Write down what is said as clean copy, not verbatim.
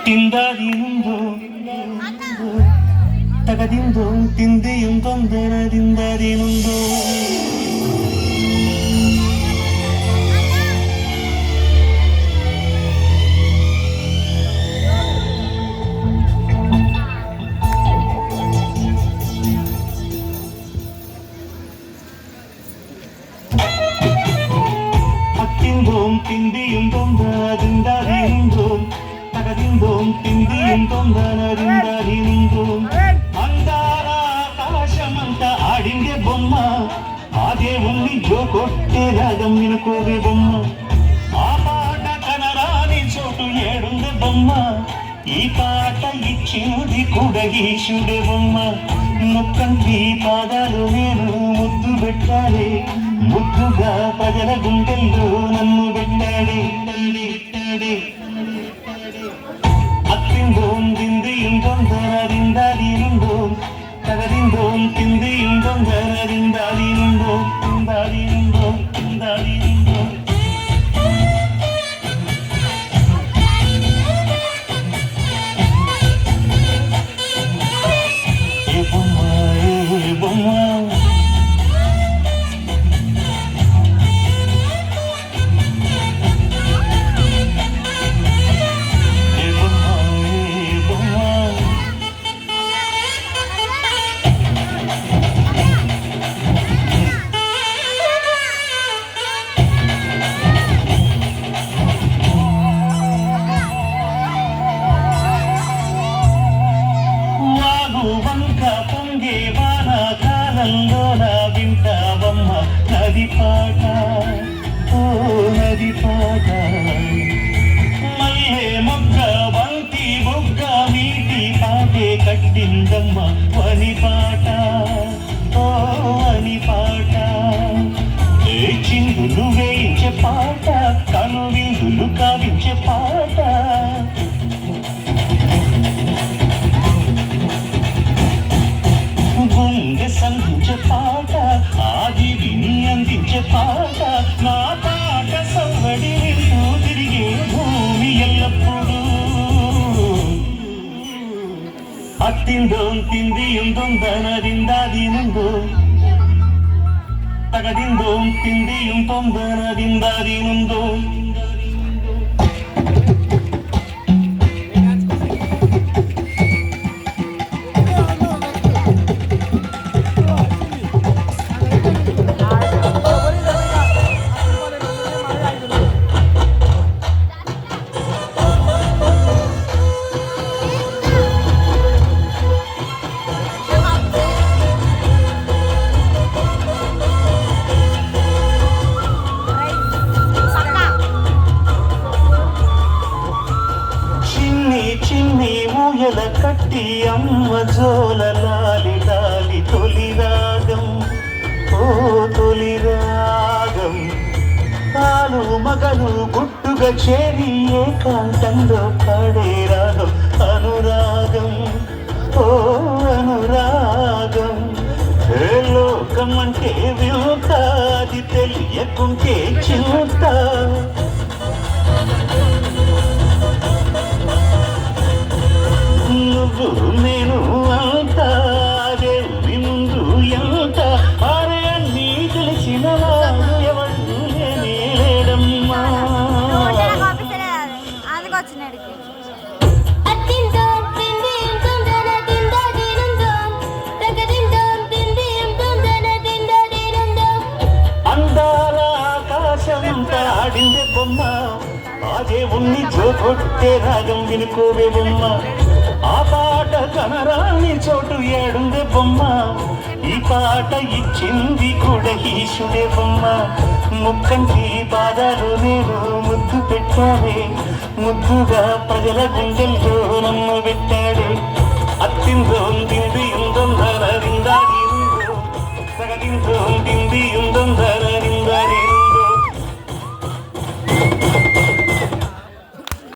ತಿಂದಾದಿನುಂದು ತಗದಿಂದು ತಿಂದೆಯುಂ ತೊಂದರದಿಂದಾದಿನುಂದು తిందియుం తొందరదిందదినుందు తగదిందోం తిందియుం తొందరదిందదినుందు అందాల ఆకాశమంతా ఆడిందే బొమ్మ ఆ దేవుణ్ణి జోకొట్టే రాగం వినుకోవే బొమ్మ ఆ పాట కనరాని చోటు ఏడుందే బొమ్మ ఈ పాట ఇచ్చినది కూడా ఈశుడే బొమ్మ ముక్కంటి పాదాలు నేను ముద్దు పెట్టాలి ముద్దుగా ప్రజల గుండెల్లో నన్ను పెట్టాడే అత్తిందోం తిందియుం తొందరదిందాదినుందో తగదిందోం తిందియుం తొందరదిందాదినుందో తిందాదినుందో తిందాదినుందో ఏ బొమ్మ ఏ బొమ్మ వంక పొంగే వాన కాలంలోన వింటావమ్మ నది పాట ఓ నది పాట మల్లె మొగ్గ బంతి మొగ్గ మీటి పాటే కట్టిందమ్మ వని పాట ఓ వని పాట ఏ చిందులు వేయించే పాట కను విందులు కావించే పాట గుండె సంధించే పాట ఆది విని అందించే పాట నా పాట సవ్వడి వింటూ తిరిగే భూమి ఎల్లప్పుడూ అత్తిందోం తిందియుం తొందరదిందాదినుందో తగదిందోం తిందియుం తొందరదిందాదినుందో చిన్ని ఊయల కట్టి అమ్మ జోల లాలి లాలి తొలి రాగం ఓ తొలి రాగం తాను మగలు గుట్టుగా చేరి ఏకాంతంలో పాడే రాగం అనురాగం ఓ అనురాగం ఏ లోకం అంటే వింత అది తెలియకుంటే చింత నువ్వు నేను అంత దేవుని ముందు ఎంత అరే అన్నీ తెలిసిన వాడు ఎవరు లేడమ్మా అందాల ఆకాశమంతా ఆడిందే బొమ్మ ఆ దేవుణ్ణి జోకొట్టే రాగం వినుకోవే బొమ్మ ఆ పాట కనరాని చోటు ఏడుందే బొమ్మ ఈ పాట ఇచ్చింది కూడా ఈశుడే బొమ్మ ముక్కంటి పాదాలు నేను ముద్దు పెట్టాడే ముద్దుగా ప్రజల గుండెల్లో నన్ను పెట్టాడే